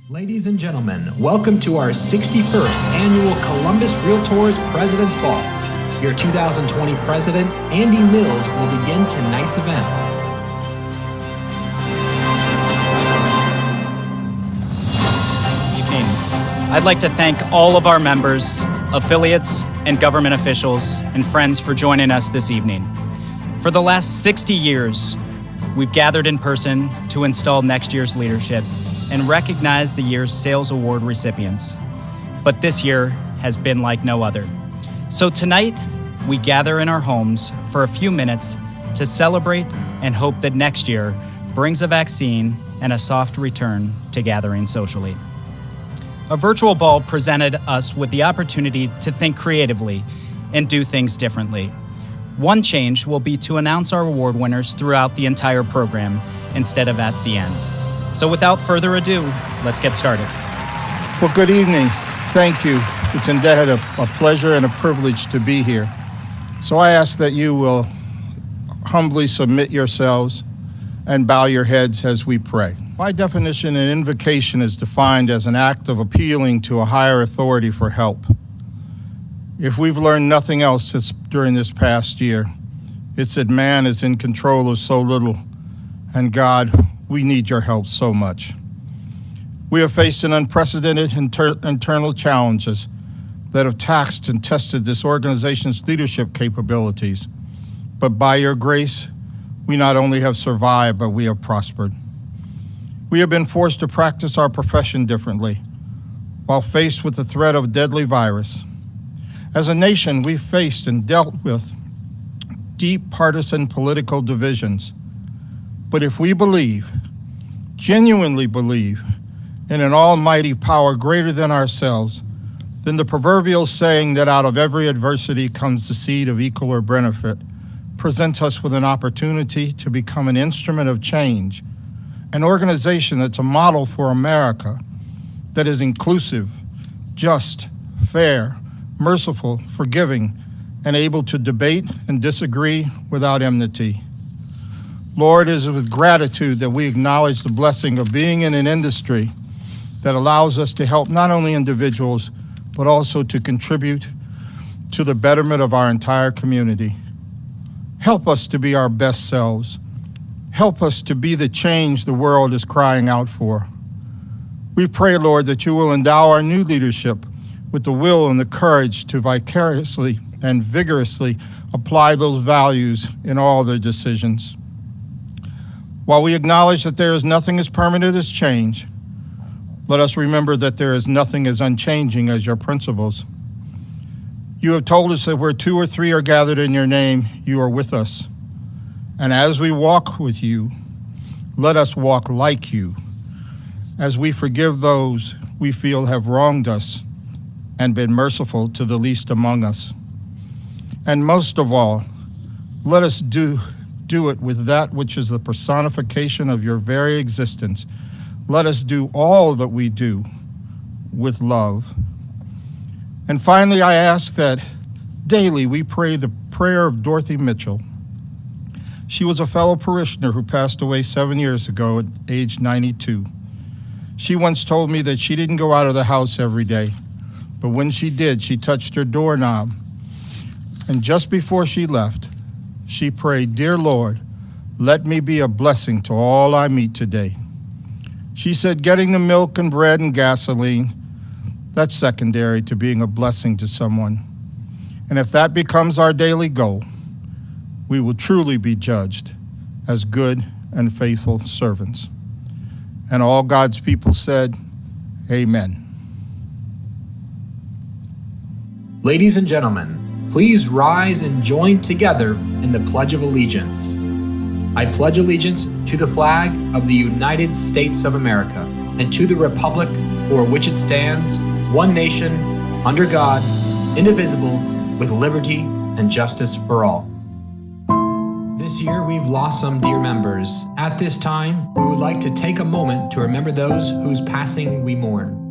Ladies and gentlemen, welcome to our 61st annual Columbus Realtors President's Ball. Your 2020 President, Andy Mills, will begin tonight's event. Evening. I'd like to thank all of our members, affiliates, and government officials and friends for joining us this evening. For the last 60 years, we've gathered in person to install next year's leadership and recognize the year's sales award recipients. But this year has been like no other. So tonight, we gather in our homes for a few minutes to celebrate and hope that next year brings a vaccine and a soft return to gathering socially. A virtual ball presented us with the opportunity to think creatively and do things differently. One change will be to announce our award winners throughout the entire program instead of at the end. So without further ado, let's get started. Well, good evening. Thank you. It's indeed a pleasure and a privilege to be here. So I ask that you will humbly submit yourselves and bow your heads as we pray. By definition, an invocation is defined as an act of appealing to a higher authority for help. If we've learned nothing else during this past year, it's that man is in control of so little, and God, we need your help so much. We have faced an unprecedented internal challenges that have taxed and tested this organization's leadership capabilities. But by your grace, we not only have survived, but we have prospered. We have been forced to practice our profession differently while faced with the threat of a deadly virus. As a nation, we've faced and dealt with deep partisan political divisions. But if we believe, genuinely believe, in an almighty power greater than ourselves, then the proverbial saying that out of every adversity comes the seed of equal or benefit presents us with an opportunity to become an instrument of change, an organization that's a model for America that is inclusive, just, fair, merciful, forgiving, and able to debate and disagree without enmity. Lord, it is with gratitude that we acknowledge the blessing of being in an industry that allows us to help not only individuals, but also to contribute to the betterment of our entire community. Help us to be our best selves. Help us to be the change the world is crying out for. We pray, Lord, that you will endow our new leadership with the will and the courage to vicariously and vigorously apply those values in all their decisions. While we acknowledge that there is nothing as permanent as change, let us remember that there is nothing as unchanging as your principles. You have told us that where 2 or 3 are gathered in your name, you are with us. And as we walk with you, let us walk like you, as we forgive those we feel have wronged us and been merciful to the least among us. And most of all, let us do it with that which is the personification of your very existence. Let us do all that we do with love. And finally, I ask that daily we pray the prayer of Dorothy Mitchell. She was a fellow parishioner who passed away 7 years ago at age 92. She once told me that she didn't go out of the house every day, but when she did, she touched her doorknob. And just before she left, she prayed, "Dear Lord, let me be a blessing to all I meet today." She said getting the milk and bread and gasoline, that's secondary to being a blessing to someone. And if that becomes our daily goal, we will truly be judged as good and faithful servants. And all God's people said, Amen. Ladies and gentlemen, please rise and join together in the Pledge of Allegiance. I pledge allegiance to the flag of the United States of America and to the republic for which it stands, one nation, under God, indivisible, with liberty and justice for all. This year, we've lost some dear members. At this time, we would like to take a moment to remember those whose passing we mourn.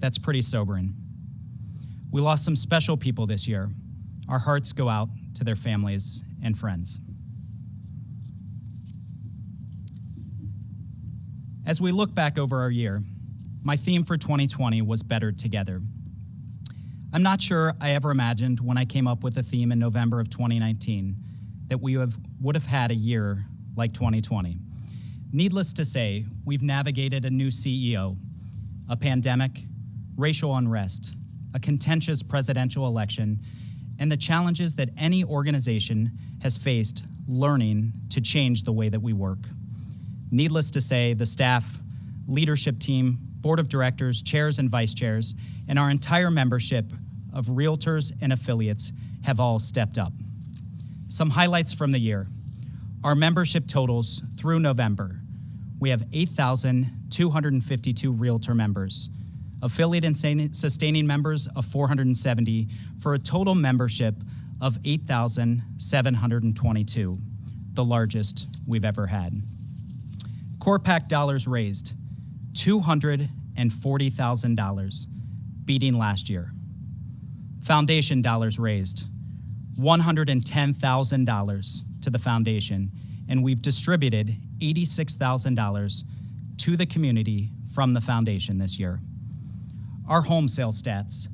that's pretty sobering. We lost some special people this year. Our hearts go out to their families and friends. As we look back over our year, my theme for 2020 was Better Together. I'm not sure I ever imagined when I came up with a theme in November of 2019 that we would have had a year like 2020. Needless to say, we've navigated a new CEO, a pandemic, racial unrest, a contentious presidential election, and the challenges that any organization has faced learning to change the way that we work. Needless to say, the staff, leadership team, board of directors, chairs and vice chairs, and our entire membership of Realtors and affiliates have all stepped up. Some highlights from the year. Our membership totals through November. We have 8,252 Realtor members, affiliate and sustaining members of 470, for a total membership of 8,722, the largest we've ever had. Core PAC dollars raised, $240,000, beating last year. Foundation dollars raised, $110,000 to the foundation, and we've distributed $86,000 to the community from the foundation this year. Our home sale stats.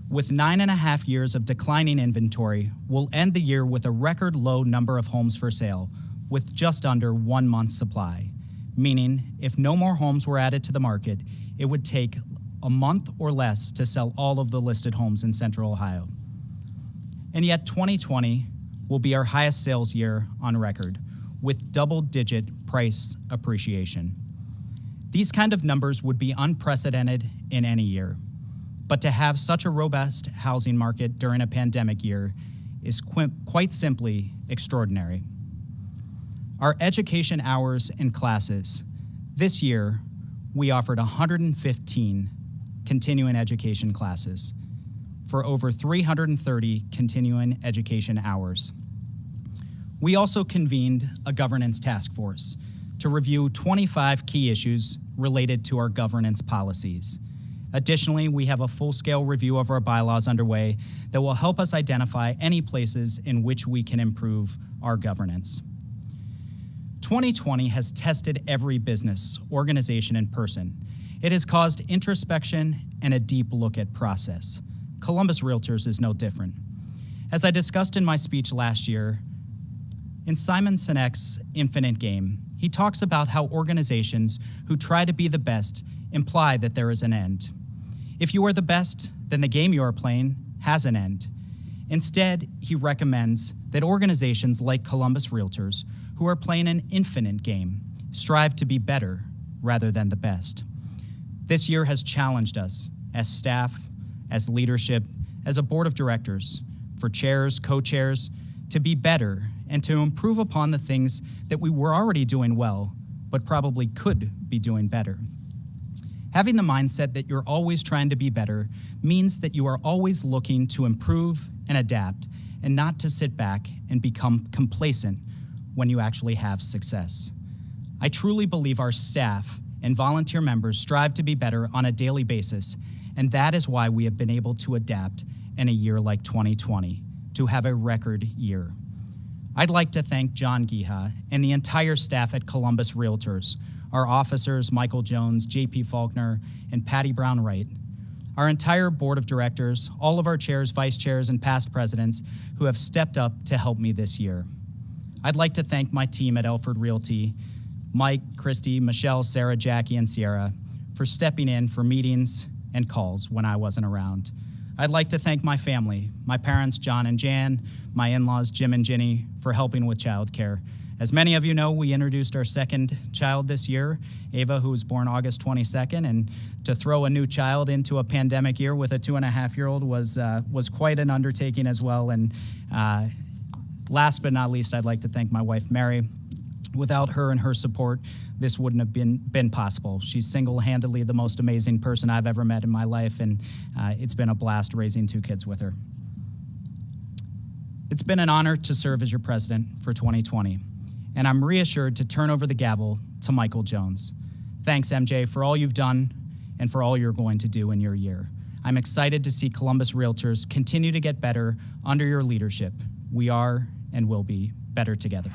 With 9.5 years of declining inventory, we'll end the year with a record low number of homes for sale, with just under 1 month's supply, meaning if no more homes were added to the market, it would take a month or less to sell all of the listed homes in Central Ohio. And yet 2020 will be our highest sales year on record, with double-digit price appreciation. These kind of numbers would be unprecedented in any year, but to have such a robust housing market during a pandemic year is quite simply extraordinary. Our education hours and classes. This year, we offered 115 continuing education classes for over 330 continuing education hours. We also convened a governance task force to review 25 key issues related to our governance policies. Additionally, we have a full-scale review of our bylaws underway that will help us identify any places in which we can improve our governance. 2020 has tested every business, organization, and person. It has caused introspection and a deep look at process. Columbus Realtors is no different. As I discussed in my speech last year, in Simon Sinek's Infinite Game, he talks about how organizations who try to be the best imply that there is an end. If you are the best, then the game you are playing has an end. Instead, he recommends that organizations like Columbus Realtors, who are playing an infinite game, strive to be better rather than the best. This year has challenged us as staff, as leadership, as a board of directors, for chairs, co-chairs, to be better and to improve upon the things that we were already doing well, but probably could be doing better. Having the mindset that you're always trying to be better means that you are always looking to improve and adapt, and not to sit back and become complacent when you actually have success. I truly believe our staff and volunteer members strive to be better on a daily basis, and that is why we have been able to adapt in a year like 2020 to have a record year. I'd like to thank John Giha and the entire staff at Columbus Realtors, our officers Michael Jones, JP Faulkner, and Patty Brown Wright, our entire board of directors, all of our chairs, vice chairs, and past presidents who have stepped up to help me this year. I'd like to thank my team at Elford Realty, Mike, Christy, Michelle, Sarah, Jackie, and Sierra, for stepping in for meetings and calls when I wasn't around. I'd like to thank my family, my parents, John and Jan, my in-laws, Jim and Ginny, for helping with childcare. As many of you know, we introduced our second child this year, Ava, who was born August 22nd, and to throw a new child into a pandemic year with a 2.5-year-old was quite an undertaking as well. And last but not least, I'd like to thank my wife, Mary. Without her and her support, this wouldn't have been possible. She's single-handedly the most amazing person I've ever met in my life, and it's been a blast raising 2 kids with her. It's been an honor to serve as your president for 2020, and I'm reassured to turn over the gavel to Michael Jones. Thanks, MJ, for all you've done and for all you're going to do in your year. I'm excited to see Columbus Realtors continue to get better under your leadership. We are and will be better together.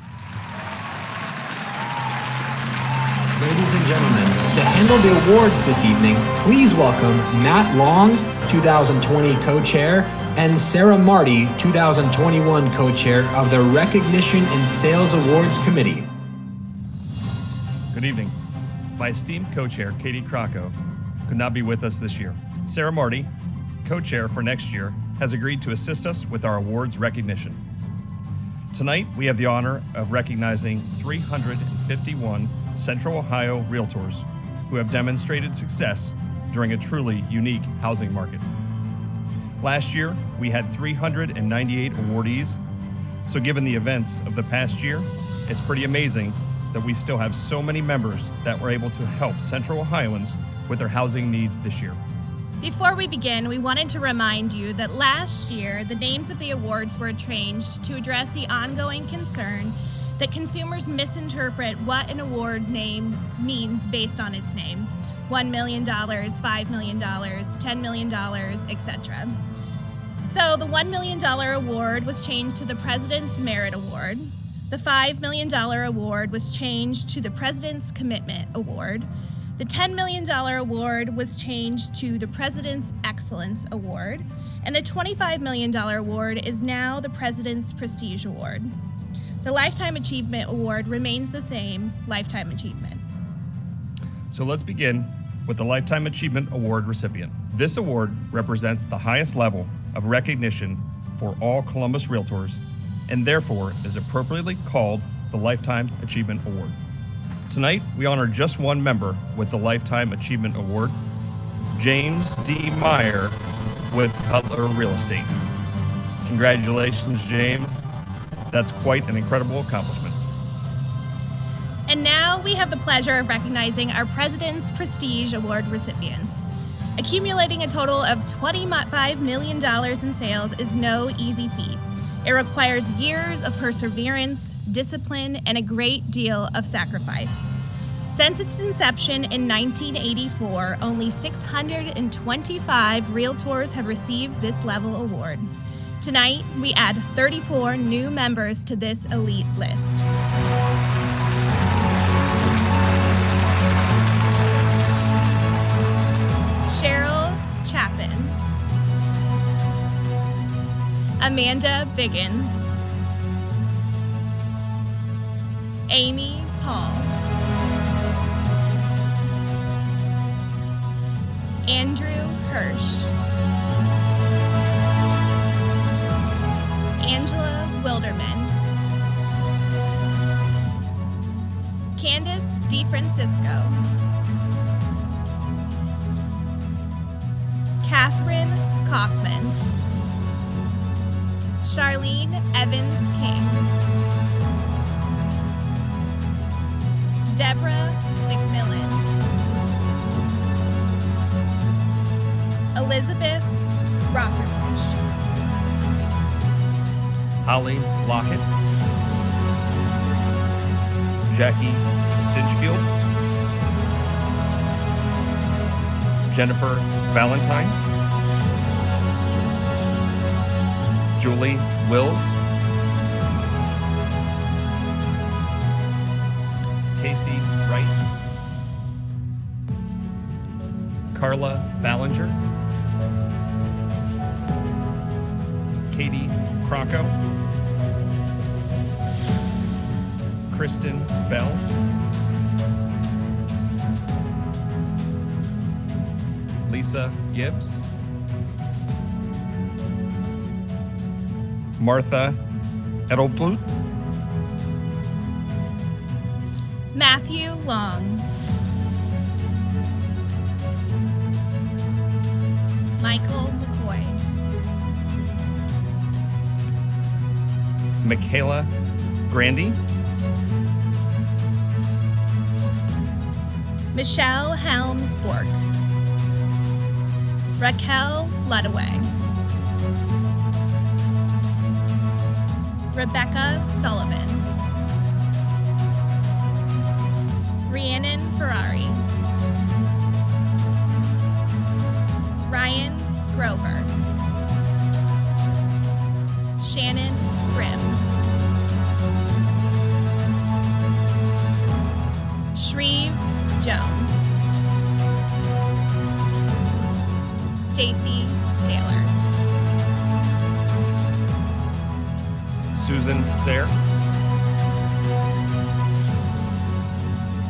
Ladies and gentlemen, to handle the awards this evening, please welcome Matt Long, 2020 co-chair, and Sarah Marty, 2021 co-chair of the Recognition and Sales Awards Committee. Good evening. My esteemed co-chair, Katie Crocco, could not be with us this year. Sarah Marty, co-chair for next year, has agreed to assist us with our awards recognition. Tonight, we have the honor of recognizing 351 Central Ohio Realtors who have demonstrated success during a truly unique housing market. Last year, we had 398 awardees, so given the events of the past year, it's pretty amazing that we still have so many members that were able to help Central Ohioans with their housing needs this year. Before we begin, we wanted to remind you that last year, the names of the awards were changed to address the ongoing concern that consumers misinterpret what an award name means based on its name. $1 million, $5 million, $10 million, etc. So the $1 million award was changed to the President's Merit Award. The $5 million award was changed to the President's Commitment Award. The $10 million award was changed to the President's Excellence Award, and the $25 million award is now the President's Prestige Award. The Lifetime Achievement Award remains the same, Lifetime Achievement. So let's begin with the Lifetime Achievement Award recipient. This award represents the highest level of recognition for all Columbus Realtors and therefore is appropriately called the Lifetime Achievement Award. Tonight, we honor just one member with the Lifetime Achievement Award, James D. Meyer with Cutler Real Estate. Congratulations, James. That's quite an incredible accomplishment. And now we have the pleasure of recognizing our President's Prestige Award recipients. Accumulating a total of $25 million in sales is no easy feat. It requires years of perseverance, discipline, and a great deal of sacrifice. Since its inception in 1984, only 625 Realtors have received this level award. Tonight, we add 34 new members to this elite list. Cheryl Chapin, Amanda Biggins, Amy Paul, Andrew Hirsch, Angela Wilderman, Candace DeFrancisco, Catherine Kaufman, Charlene Evans King, Deborah McMillan, Elizabeth Rotherbush, Holly Lockett, Jackie Stinchfield, Jennifer Valentine, Julie Wills, Casey Rice, Carla Ballinger, Katie Crocco, Kristen Bell, Lisa Gibbs, Martha Edelblut, Matthew Long, Michael McCoy, Michaela Grandy, Michelle Helms Bork, Raquel Ludaway, Rebecca Sullivan, Rhiannon Ferrari, Jones. Stacy Taylor. Susan Sayre.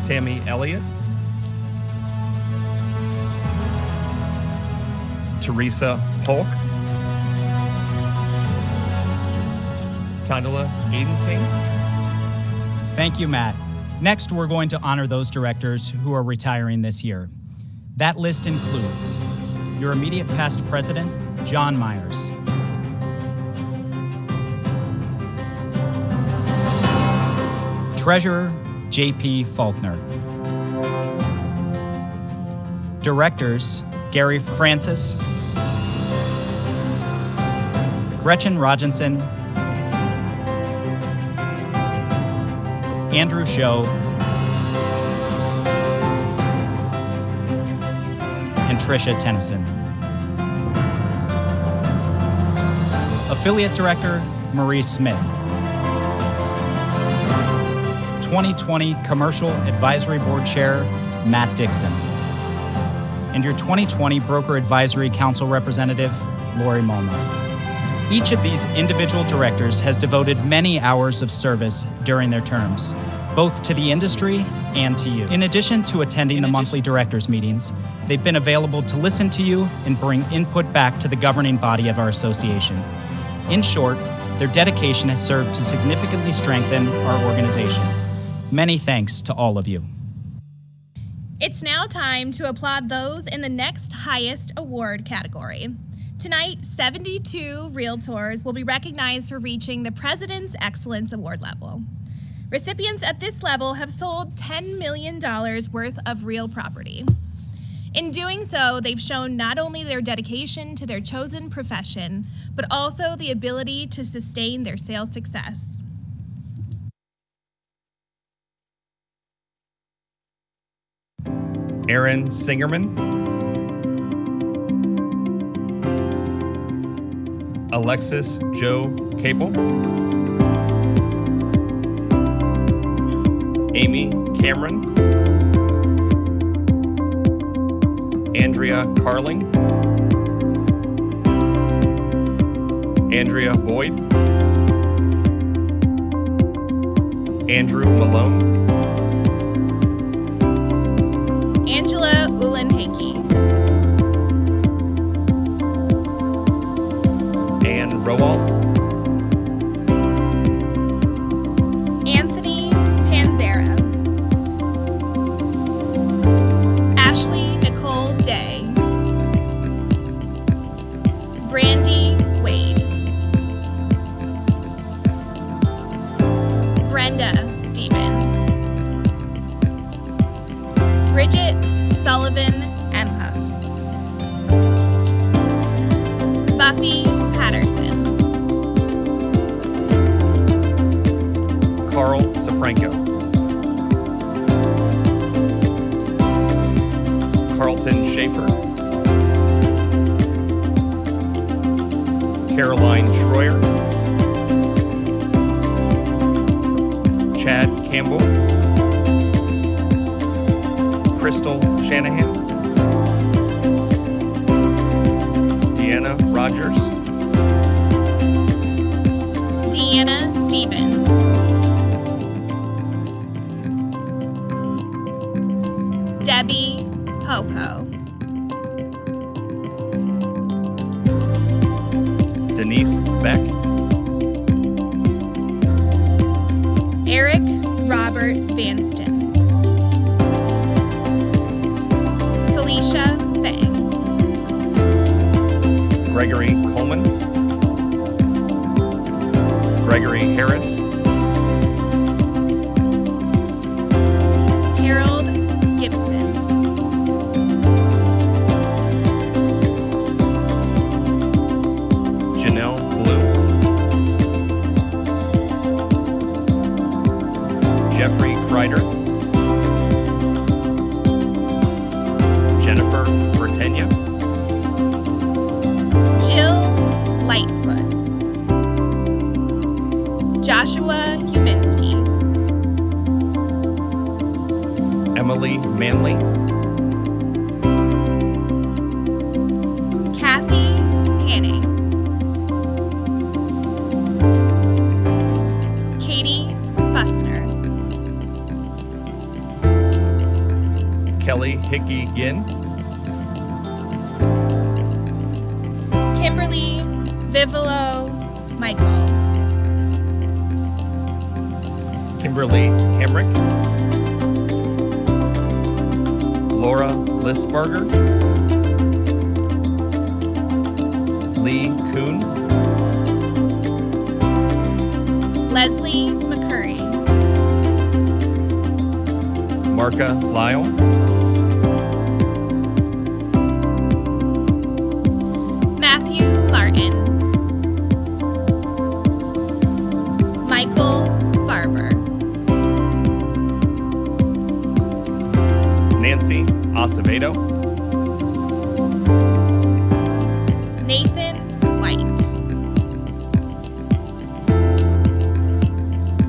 Tammy Elliott. Teresa Polk. Tandala Aidensing. Thank you, Matt. Next, we're going to honor those directors who are retiring this year. That list includes your immediate past president, John Myers. Treasurer, J.P. Faulkner. Directors, Gary Francis, Gretchen Rogenson, Andrew Show, and Tricia Tennyson. Affiliate Director, Marie Smith. 2020 Commercial Advisory Board Chair, Matt Dixon. And your 2020 Broker Advisory Council Representative, Lori Molnar. Each of these individual directors has devoted many hours of service during their terms, both to the industry and to you. In addition to attending the monthly directors meetings, they've been available to listen to you and bring input back to the governing body of our association. In short, their dedication has served to significantly strengthen our organization. Many thanks to all of you. It's now time to applaud those in the next highest award category. Tonight, 72 Realtors will be recognized for reaching the President's Excellence Award level. Recipients at this level have sold $10 million worth of real property. In doing so, they've shown not only their dedication to their chosen profession, but also the ability to sustain their sales success. Aaron Singerman. Alexis Joe Capel. Amy Cameron. Andrea Carling. Andrea Boyd. Andrew Malone. Angela Ulenhake. Ann Rowald. Anthony Panzera. Ashley Nicole Day. Brandy Wade. Brenda Stevens. Bridget Sullivan Emhoff. Buffy Patterson. Carl Safranco. Carlton Schaefer. Caroline Schroyer. Chad Campbell. Crystal Shanahan. Deanna Rogers. Deanna Stevens. Debbie Popo. Denise Beck. Eric Robert Vanston. Felicia Fang. Gregory Coleman. Gregory Harris. Harold Gibson. Janelle Bloom. Jeffrey Kreider. Jennifer Bertenia. Jill Lightfoot. Joshua Uminski. Emily Manley, Kathy Hanning, Katie Fussner, Kelly Hickey Ginn, Kimberly Vivolo Michael, Kimberly Hamrick, Laura Listberger, Lee Kuhn, Leslie McCurry, Marka Lyle, Matthew Martin, Michael Farber, Nancy Acevedo, Nathan White,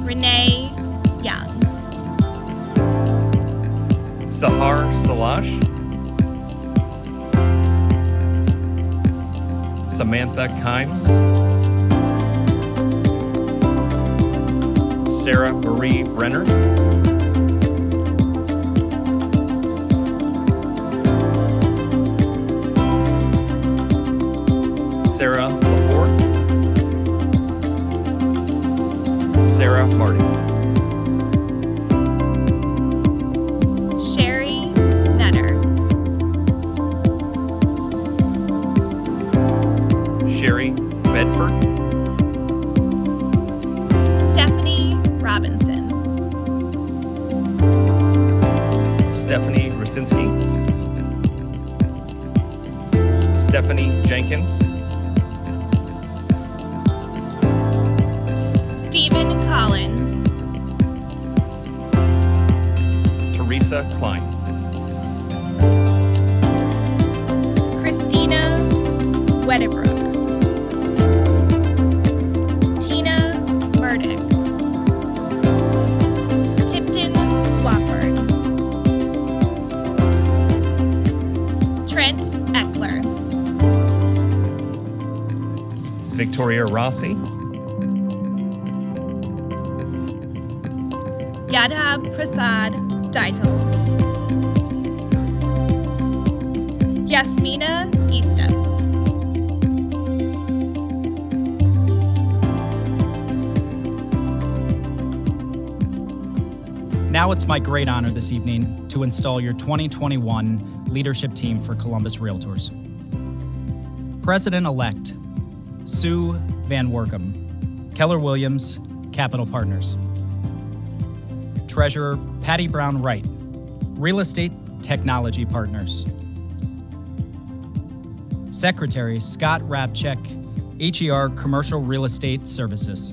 Renee Young, Sahar Salash, Samantha Kimes, Sarah Marie Brenner, Sarah Lepore, Sarah Martin, Sherry Nutter, Sherry Bedford, Stephanie Robinson, Stephanie Rasinski, Stephanie Jenkins, Stephen Collins, Teresa Klein, Christina Wedebrook, Tina Murdoch, Tipton Swafford, Trent Eckler, Victoria Rossi, Yadab Prasad Daital, Yasmina Easta, Now it's my great honor this evening to install your 2021 leadership team for Columbus Realtors. President-elect Sue Van Workum, Keller Williams, Capital Partners. Treasurer Patty Brown Wright, Real Estate Technology Partners. Secretary Scott Rabchek, HER Commercial Real Estate Services.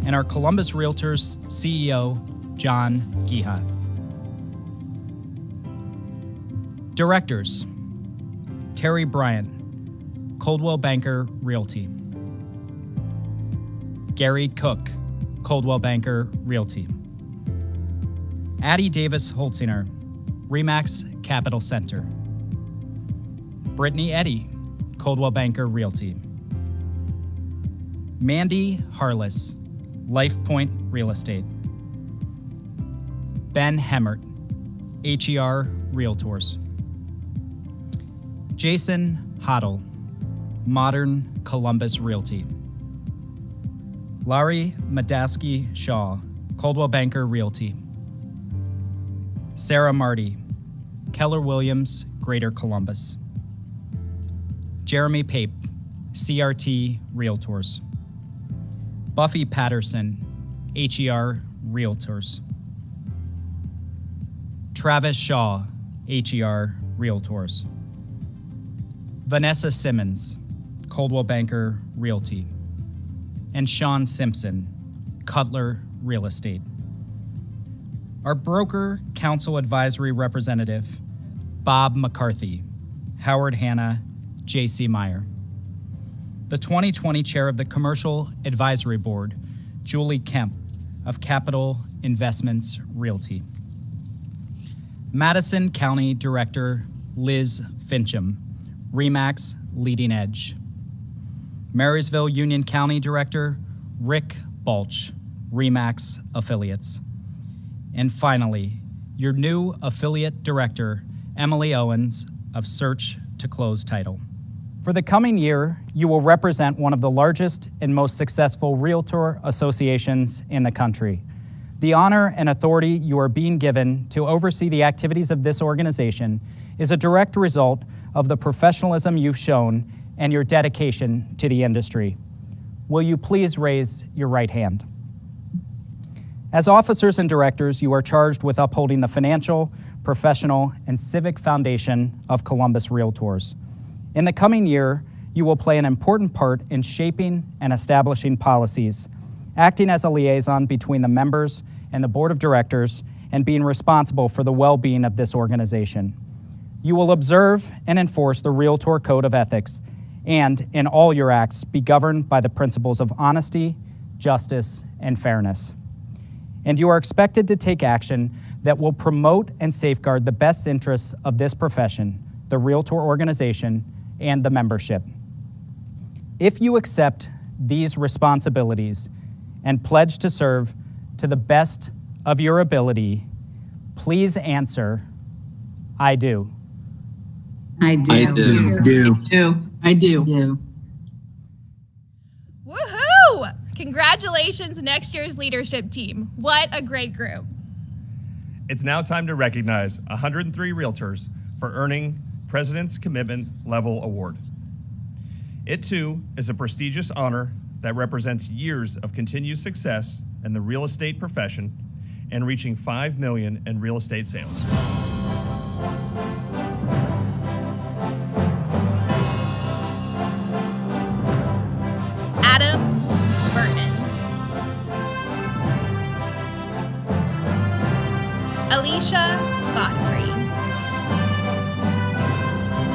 And our Columbus Realtors CEO, John Giha. Directors, Terry Bryant, Coldwell Banker Realty. Gary Cook, Coldwell Banker Realty. Addie Davis Holtzinger, Remax Capital Center. Brittany Eddy, Coldwell Banker Realty. Mandy Harless, LifePoint Real Estate. Ben Hemmert, HER Realtors. Jason Hoddle, Modern Columbus Realty. Laurie Madaski Shaw, Coldwell Banker Realty. Sarah Marty, Keller Williams, Greater Columbus. Jeremy Pape, CRT Realtors. Buffy Patterson, HER Realtors. Travis Shaw, HER Realtors. Vanessa Simmons, Coldwell Banker Realty. And Sean Simpson, Cutler Real Estate. Our broker counsel advisory representative, Bob McCarthy, Howard Hanna, J.C. Meyer. The 2020 chair of the Commercial Advisory Board, Julie Kemp of Capital Investments Realty. Madison County Director Liz Fincham, RE/MAX Leading Edge. Marysville Union County Director Rick Balch, RE/MAX Affiliates. And finally, your new Affiliate Director, Emily Owens of Search to Close Title. For the coming year, you will represent one of the largest and most successful realtor associations in the country. The honor and authority you are being given to oversee the activities of this organization is a direct result of the professionalism you've shown and your dedication to the industry. Will you please raise your right hand? As officers and directors, you are charged with upholding the financial, professional, and civic foundation of Columbus Realtors. In the coming year, you will play an important part in shaping and establishing policies, acting as a liaison between the members and the board of directors, and being responsible for the well-being of this organization. You will observe and enforce the Realtor Code of Ethics, and in all your acts, be governed by the principles of honesty, justice, and fairness. And you are expected to take action that will promote and safeguard the best interests of this profession, the Realtor organization, and the membership. If you accept these responsibilities and pledge to serve to the best of your ability, please answer, I do. I do. I do. I do. Woohoo! Congratulations, next year's leadership team. What a great group. It's now time to recognize 103 realtors for earning President's Commitment Level Award. It too is a prestigious honor that represents years of continued success in the real estate profession and reaching $5 million in real estate sales. Adam Burton. Alicia Godfrey.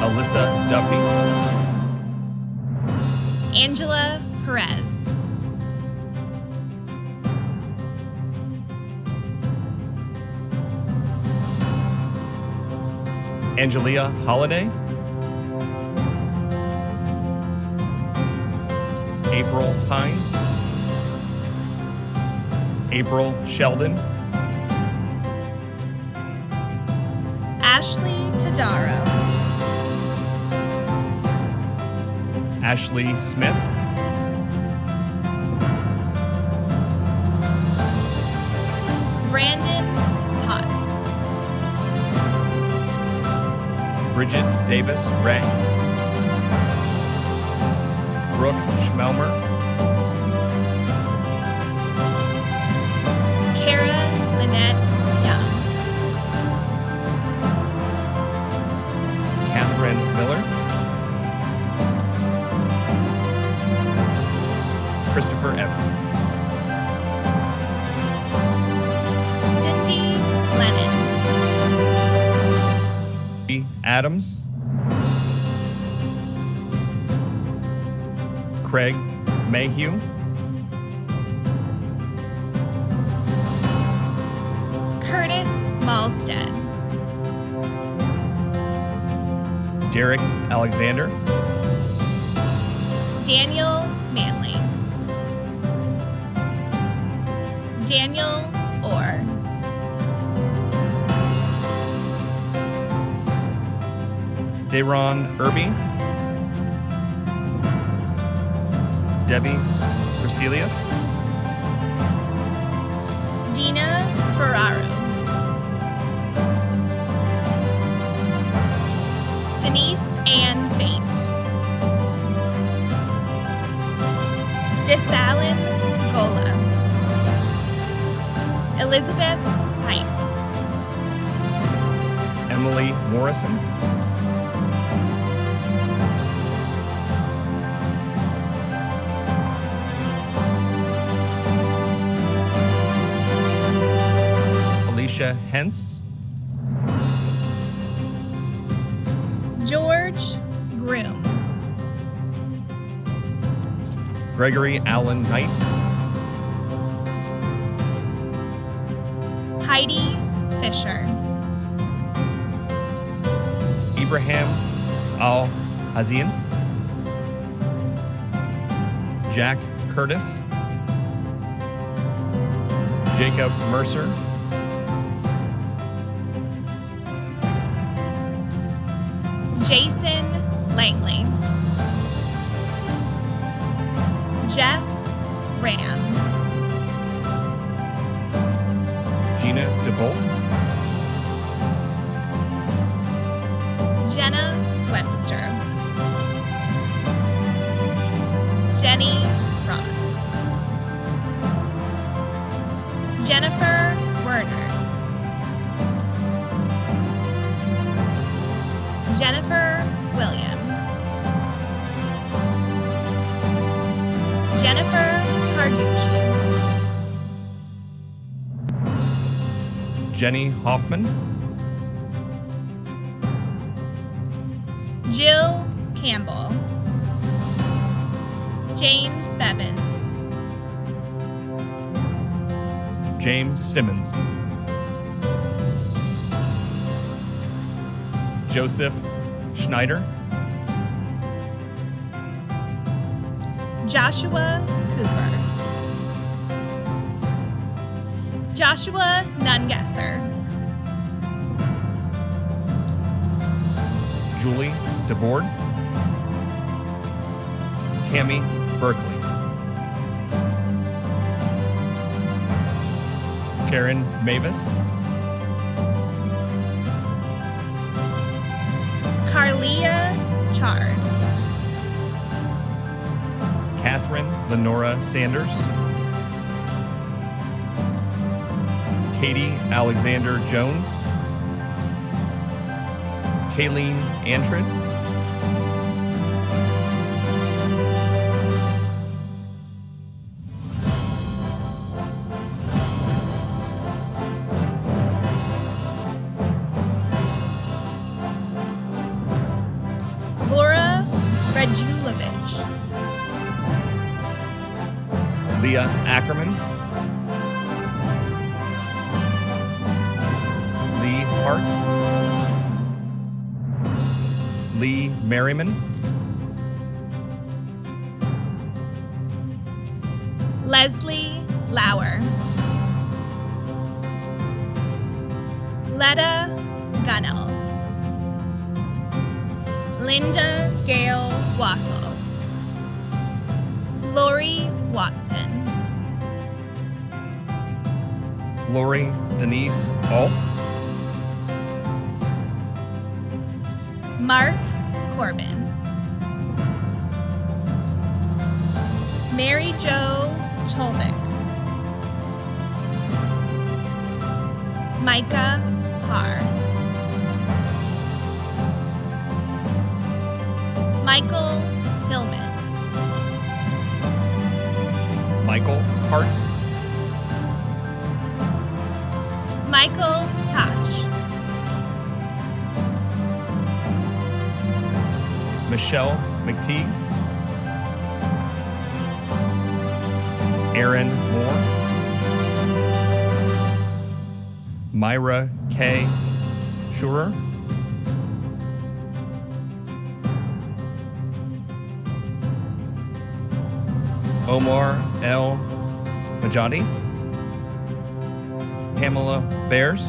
Alyssa Duffy. Angela Perez. Angelia Holiday. April Hines. April Sheldon. Ashley Tadaro. Ashley Smith. Brandon Potts. Bridget Davis Ray. Brooke Schmelmer. Kara Lynette Young. Catherine Miller. Christopher Evans. Cindy Lennon. Adams. Craig Mayhew. Curtis Malstead. Derek Alexander. Daniel Manley. Daniel Orr. Deron Irby. Debbie Crecelius. Dina Ferraro. Denise Ann Faint. Desalin Gola. Elizabeth Pipes. Emily Morrison. Felicia Hentz. George Groom. Gregory Allen Knight. Heidi Fisher. Ibrahim Al-Hazian, Jack Curtis, Jacob Mercer, Jason Langley, Jeff Ram, Gina DeBolt, Jenna Webster, Jenny Ross, Jennifer Werner, Jennifer Williams, Jennifer Carducci, Jenny Hoffman, Jill Campbell, James Bevan, James Simmons, Joseph Schneider, Joshua Cooper, Joshua Nungesser, Julie DeBoard, Cami Berkeley, Karen Mavis, Carlia Chard, Catherine Lenora Sanders, Katie Alexander Jones, Kayleen Antrid, Laura Rajulovich, Leah Ackerman, Lee Hart, Lee Merriman, Leslie Lauer, Letta Gunnell, Linda Gale Wassel, Lori Watson, Lori Denise Alt, Mark Corbin, Mary Jo Cholvik, Micah Haar, Michael Tillman, Michael Hart, Michael Koch, Michelle McTeague, Aaron Moore, Myra K. Schurer, Omar L. Majadi, Pamela Bears,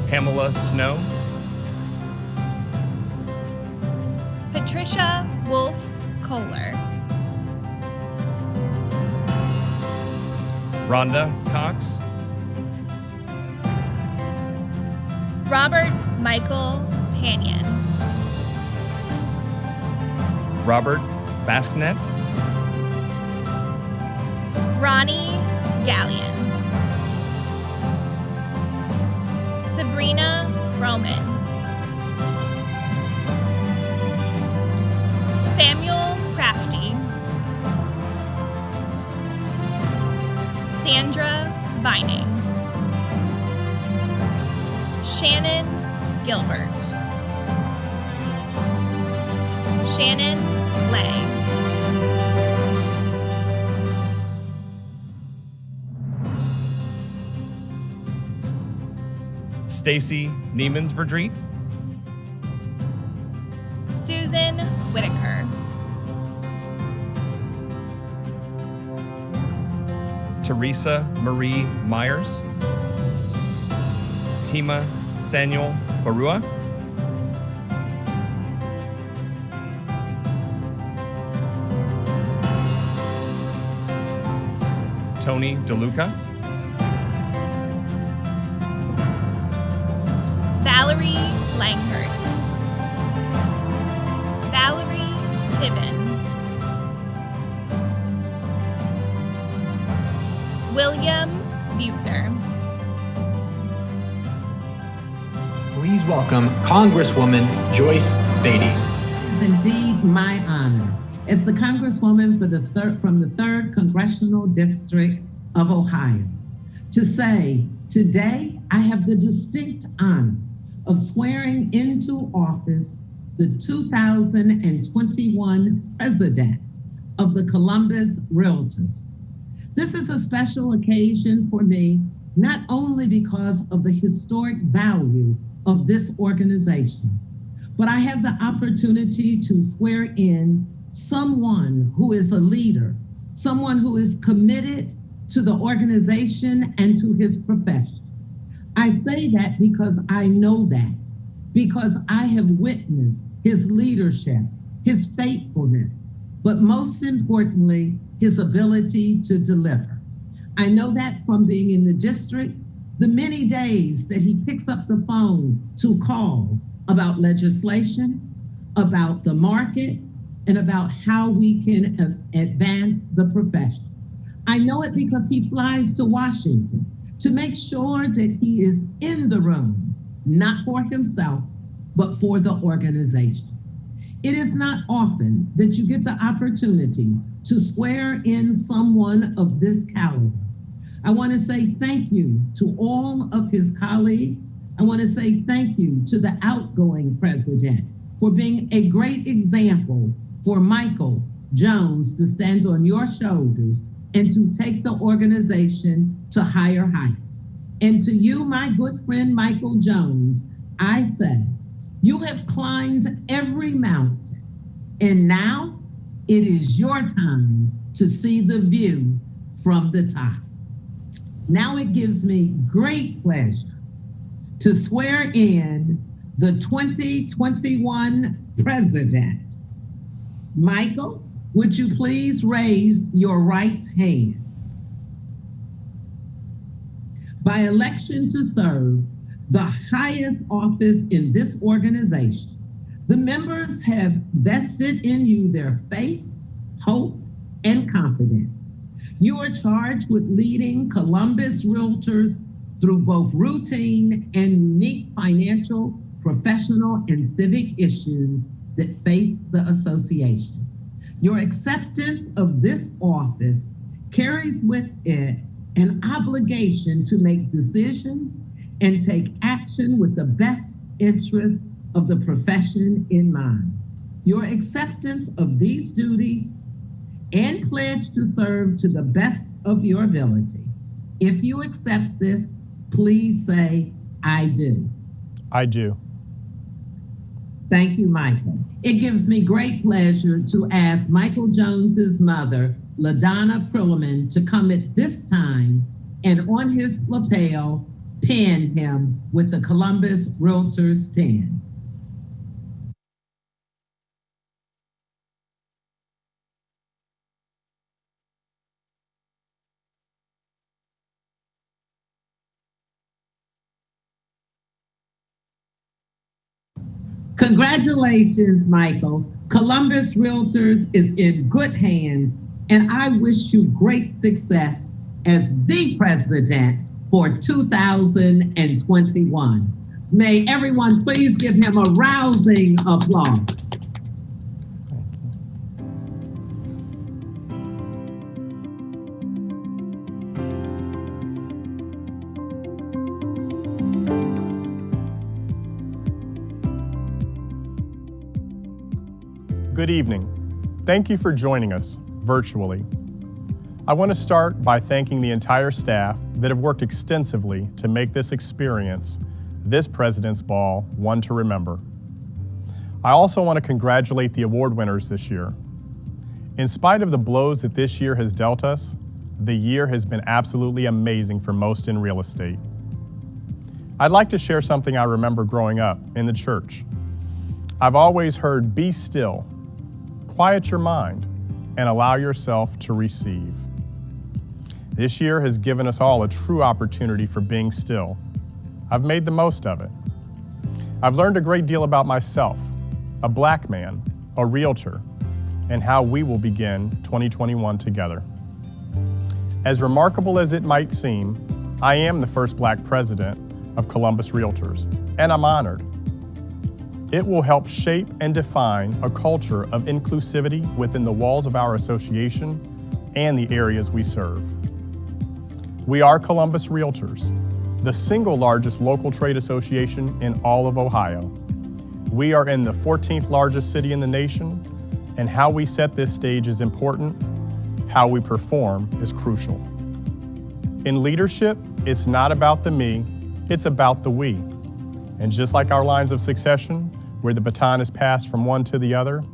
Pamela Snow, Patricia Wolf Kohler, Rhonda Cox, Robert Michael Panion, Robert Basknet, Ronnie Gallion, Sabrina Roman, Samuel Crafty, Sandra Vining, Shannon Gilbert, Shannon Lay, Stacy Niemans-Verdreet, Susan Whitaker. Teresa Marie Myers, Tima Samuel Barua, Tony DeLuca, Valerie Langhart. Valerie Tibbin. William Buechner. Please welcome Congresswoman Joyce Beatty. It is indeed my honor as the Congresswoman from the 3rd Congressional District of Ohio to say today I have the distinct honor of swearing into office the 2021 President of the Columbus Realtors. This is a special occasion for me, not only because of the historic value of this organization, but I have the opportunity to swear in someone who is a leader, someone who is committed to the organization and to his profession. I say that because I know that, because I have witnessed his leadership, his faithfulness, but most importantly, his ability to deliver. I know that from being in the district, the many days that he picks up the phone to call about legislation, about the market, and about how we can advance the profession. I know it because he flies to Washington to make sure that he is in the room, not for himself, but for the organization. It is not often that you get the opportunity to swear in someone of this caliber. I want to say thank you to all of his colleagues. I want to say thank you to the outgoing president for being a great example for Michael Jones to stand on your shoulders and to take the organization to higher heights. And to you, my good friend, Michael Jones, I say, you have climbed every mountain, and now it is your time to see the view from the top. Now it gives me great pleasure to swear in the 2021 president. Michael, would you please raise your right hand? By election to serve the highest office in this organization, the members have vested in you their faith, hope, and confidence. You are charged with leading Columbus Realtors through both routine and unique financial, professional, and civic issues that face the association. Your acceptance of this office carries with it an obligation to make decisions and take action with the best interests of the profession in mind. Your acceptance of these duties and pledge to serve to the best of your ability. If you accept this, please say, I do. I do. Thank you, Michael. It gives me great pleasure to ask Michael Jones's mother, LaDonna Prilliman, to come at this time and on his lapel, pin him with the Columbus Realtors pin. Congratulations, Michael. Columbus Realtors is in good hands, and I wish you great success as the president for 2021. May everyone please give him a rousing applause. Good evening. Thank you for joining us virtually. I want to start by thanking the entire staff that have worked extensively to make this experience this President's Ball one to remember. I also want to congratulate the award winners this year. In spite of the blows that this year has dealt us, the year has been absolutely amazing for most in real estate. I'd like to share something I remember growing up in the church. I've always heard, "Be still, quiet your mind, and allow yourself to receive." This year has given us all a true opportunity for being still. I've made the most of it. I've learned a great deal about myself, a Black man, a realtor, and how we will begin 2021 together. As remarkable as it might seem, I am the first Black president of Columbus Realtors, and I'm honored. It will help shape and define a culture of inclusivity within the walls of our association and the areas we serve. We are Columbus Realtors, the single largest local trade association in all of Ohio. We are in the 14th largest city in the nation, and how we set this stage is important. How we perform is crucial. In leadership, it's not about the me, it's about the we. And just like our lines of succession, where the baton is passed from one to the other,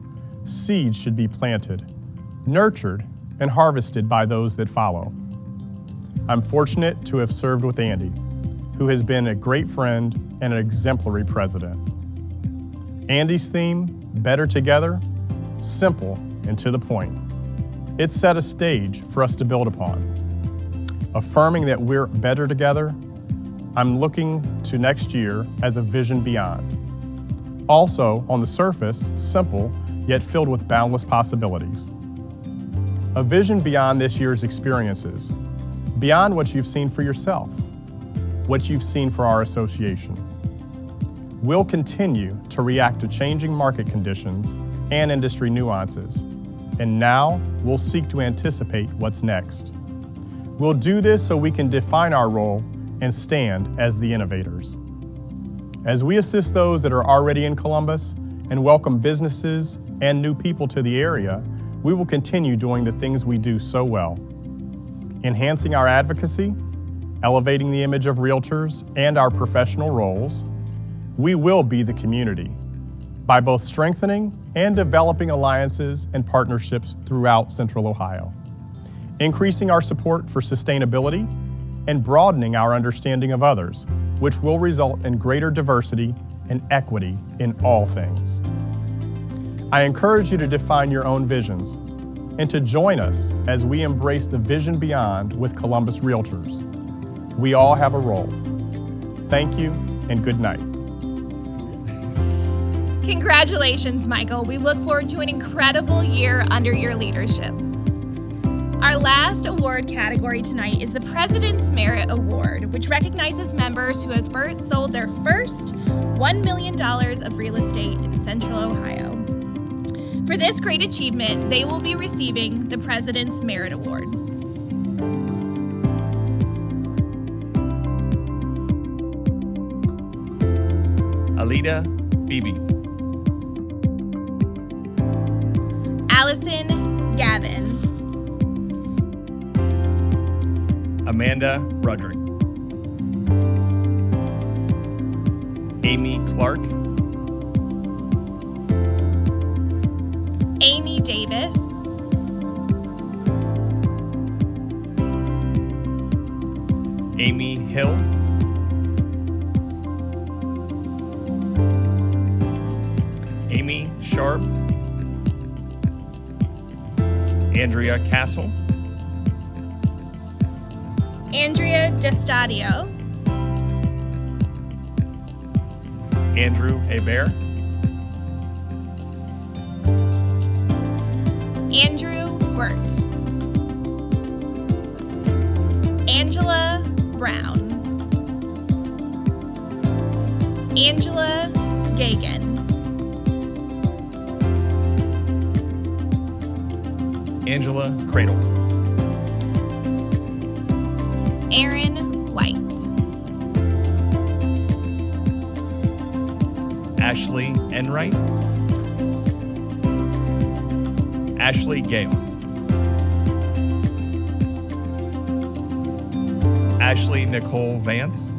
seeds should be planted, nurtured, and harvested by those that follow. I'm fortunate to have served with Andy, who has been a great friend and an exemplary president. Andy's theme, Better Together, simple and to the point. It set a stage for us to build upon. Affirming that we're better together, I'm looking to next year as a vision beyond. Also, on the surface, simple, yet filled with boundless possibilities. A vision beyond this year's experiences, beyond what you've seen for yourself, what you've seen for our association. We'll continue to react to changing market conditions and industry nuances, and now we'll seek to anticipate what's next. We'll do this so we can define our role and stand as the innovators. As we assist those that are already in Columbus and welcome businesses and new people to the area, we will continue doing the things we do so well. Enhancing our advocacy, elevating the image of realtors and our professional roles, we will be the community by both strengthening and developing alliances and partnerships throughout Central Ohio, increasing our support for sustainability and broadening our understanding of others, which will result in greater diversity and equity in all things. I encourage you to define your own visions and to join us as we embrace the vision beyond with Columbus Realtors. We all have a role. Thank you and good night. Congratulations, Michael. We look forward to an incredible year under your leadership. Our last award category tonight is the President's Merit Award, which recognizes members who have sold their first $1 million of real estate in Central Ohio. For this great achievement, they will be receiving the President's Merit Award. Alida Bibi. Allison Gavin. Amanda Rudrick. Amy Clark. Amy Davis. Amy Hill. Amy Sharp. Andrea Castle. Andrea Destadio. Andrew Hebert. Andrew Wirt. Angela Brown. Angela Gagan. Angela Cradle. Aaron White. Ashley Enright. Ashley Gale. Ashley Nicole Vance.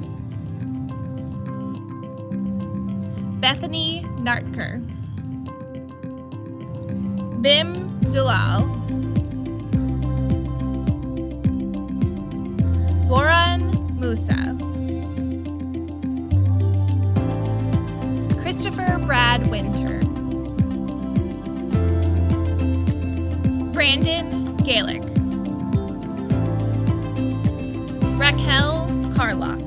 Bethany Nartker, Bim Dulal, Boran Musa, Christopher Brad Winter, Brandon Gaelic, Raquel Carlock,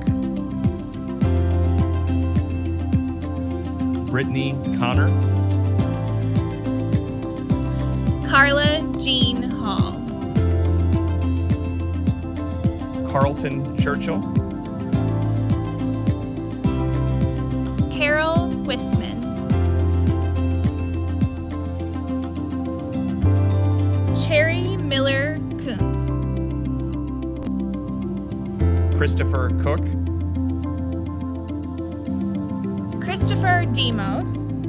Brittany Connor, Carla Jean Hall, Carlton Churchill, Carol Wisman, Cherry Miller Kuntz, Christopher Cook, Christopher Demos,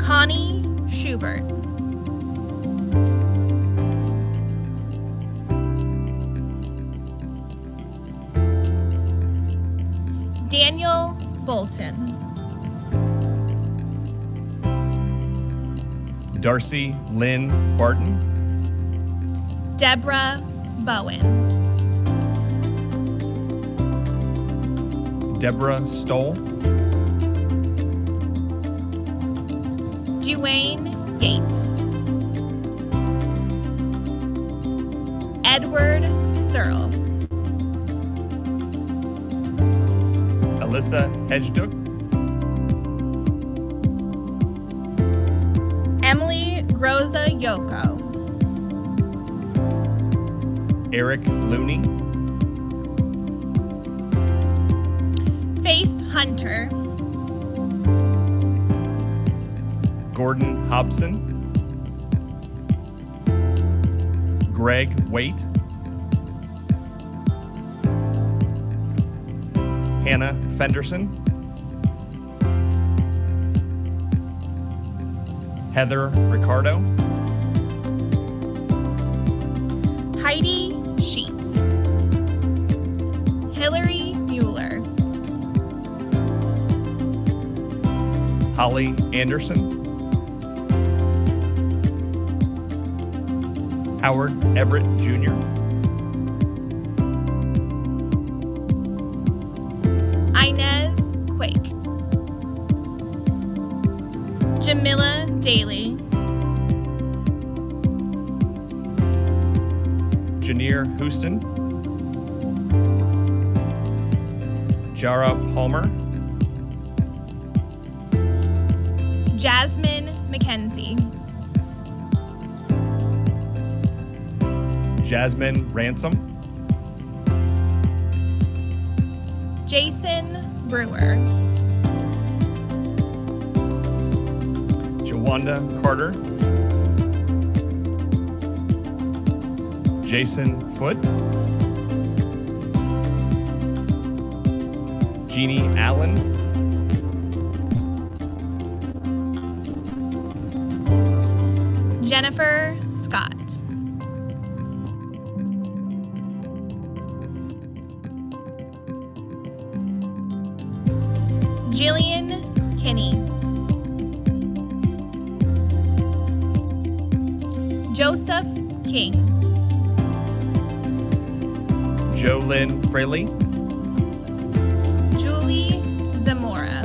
Connie Schubert, Daniel Bolton, Darcy Lynn Barton, Deborah Bowens, Deborah Stoll, Duane Yates, Edward Searle, Alyssa Hedgeduck, Emily Groza Yoko, Eric Looney, Faith Hunter, Gordon Hobson, Greg Waite, Hannah Fenderson, Heather Ricardo, Heidi Sheets, Hillary Mueller, Holly Anderson, Howard Everett Jr., Inez Quake, Jamila Daly, Janier Houston, Jara Palmer, Jasmine McKenzie, Jasmine Ransom, Jason Brewer, Jawanda Carter, Jason Foote, Jeannie Allen, Jennifer Scott, Jillian Kinney, Joseph King, Jolynn Fraley, Julie Zamora,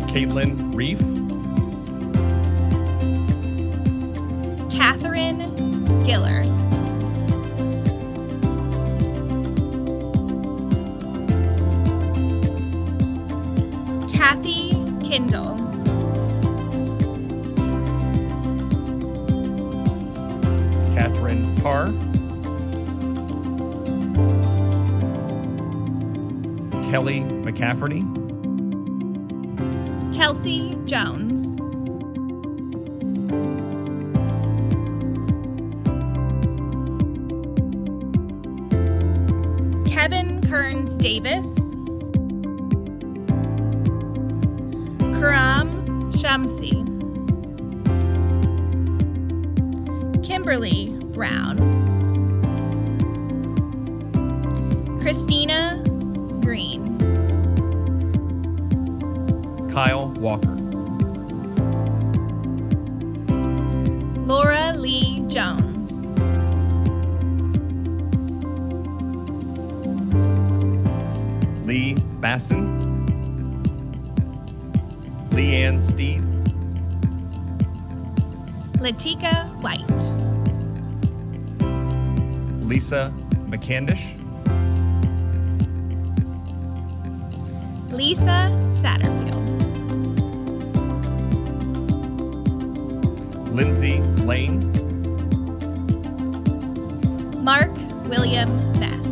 Caitlin Reef, Catherine Giller, Kathy Kindle, Catherine Carr, Kelly McCafferty, Kelsey Jones, Kevin Kearns Davis, Karam Shamsi, Kimberly Brown, Christina Green. Kyle Walker. Laura Lee Jones. Lee Baston. Leanne Steed. Latika White. Lisa McCandish. Lisa Satterfield. Lindsay Lane. Mark William Bess.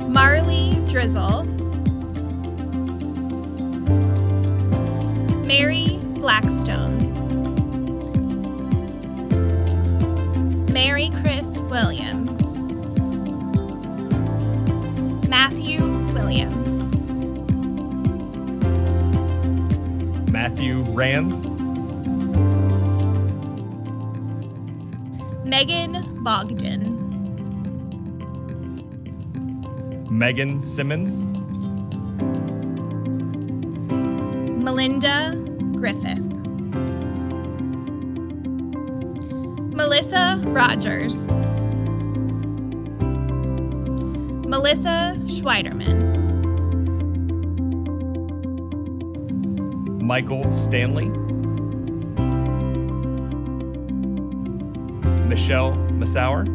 Marley Drizzle. Mary Blackstone. Mary Chris Williams. Matthew Williams. Matthew Rands. Megan Bogdan. Megan Simmons. Melinda Griffith. Melissa Rogers. Melissa Schweiderman. Michael Stanley. Michelle Massauer.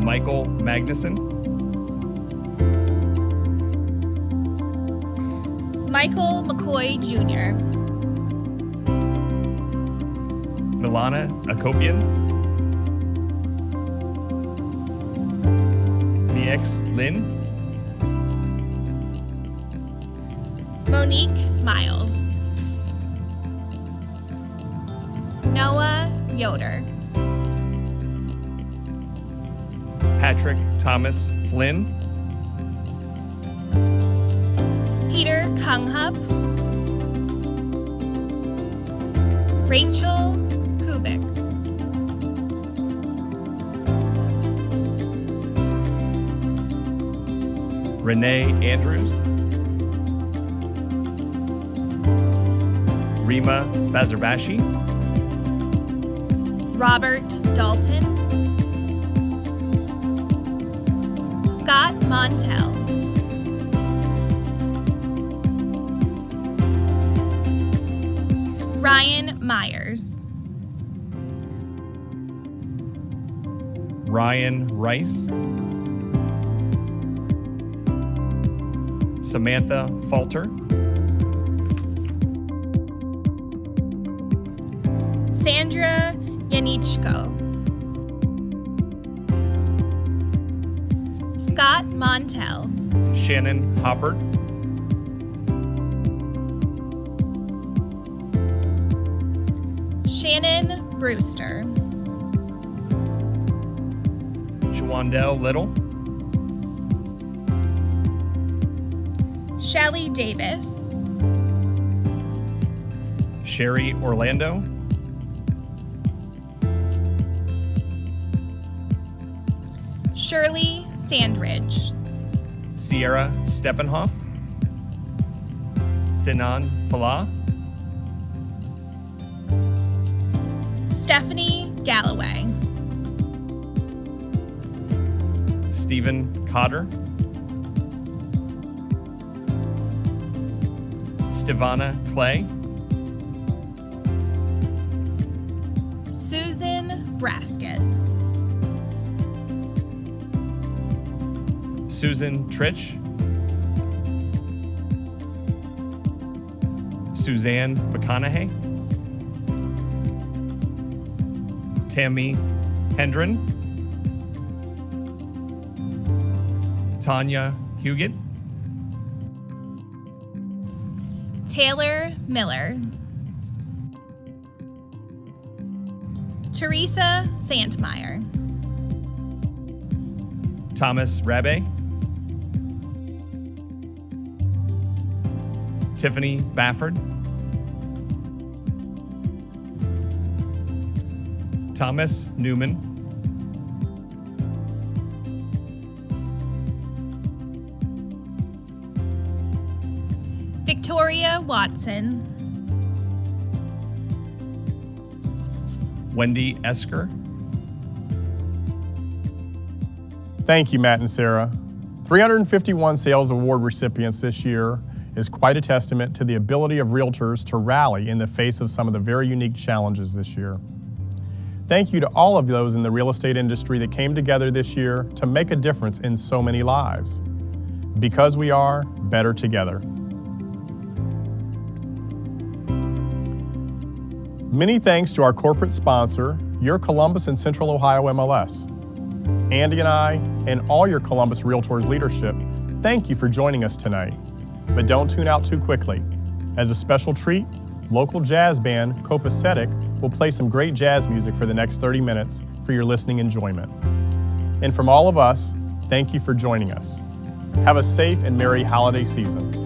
Michael Magnuson. Michael McCoy Jr. Milana Akopian. Miex Lin. Monique Miles. Noah Yoder. Patrick Thomas Flynn. Peter Kunghup. Rachel Kubik. Renee Andrews. Rima Bazarbashi. Robert Dalton. Scott Montel. Ryan Myers. Ryan Rice. Samantha Falter. Sandra Yanichko. Scott Montel. Shannon Hoppert. Shannon Brewster. Shawandell Little. Shelly Davis. Sherry Orlando. Shirley Sandridge. Sierra Steppenhoff. Sinan Falah. Stephanie Galloway. Stephen Cotter. Stevana Clay. Susan Braskett. Susan Tritch. Suzanne McConaughey. Tammy Hendren. Tanya Huguet. Taylor Miller. Teresa Santmeyer. Thomas Rabe. Tiffany Bafford. Thomas Newman, Victoria Watson, Wendy Esker, Thank you, Matt and Sarah. 351 Sales Award recipients this year is quite a testament to the ability of realtors to rally in the face of some of the very unique challenges this year. Thank you to all of those in the real estate industry that came together this year to make a difference in so many lives. Because we are better together. Many thanks to our corporate sponsor, your Columbus and Central Ohio MLS. Andy and I, and all your Columbus Realtors leadership, thank you for joining us tonight. But don't tune out too quickly. As a special treat, local jazz band Copacetic will play some great jazz music for the next 30 minutes for your listening enjoyment. And from all of us, thank you for joining us. Have a safe and merry holiday season.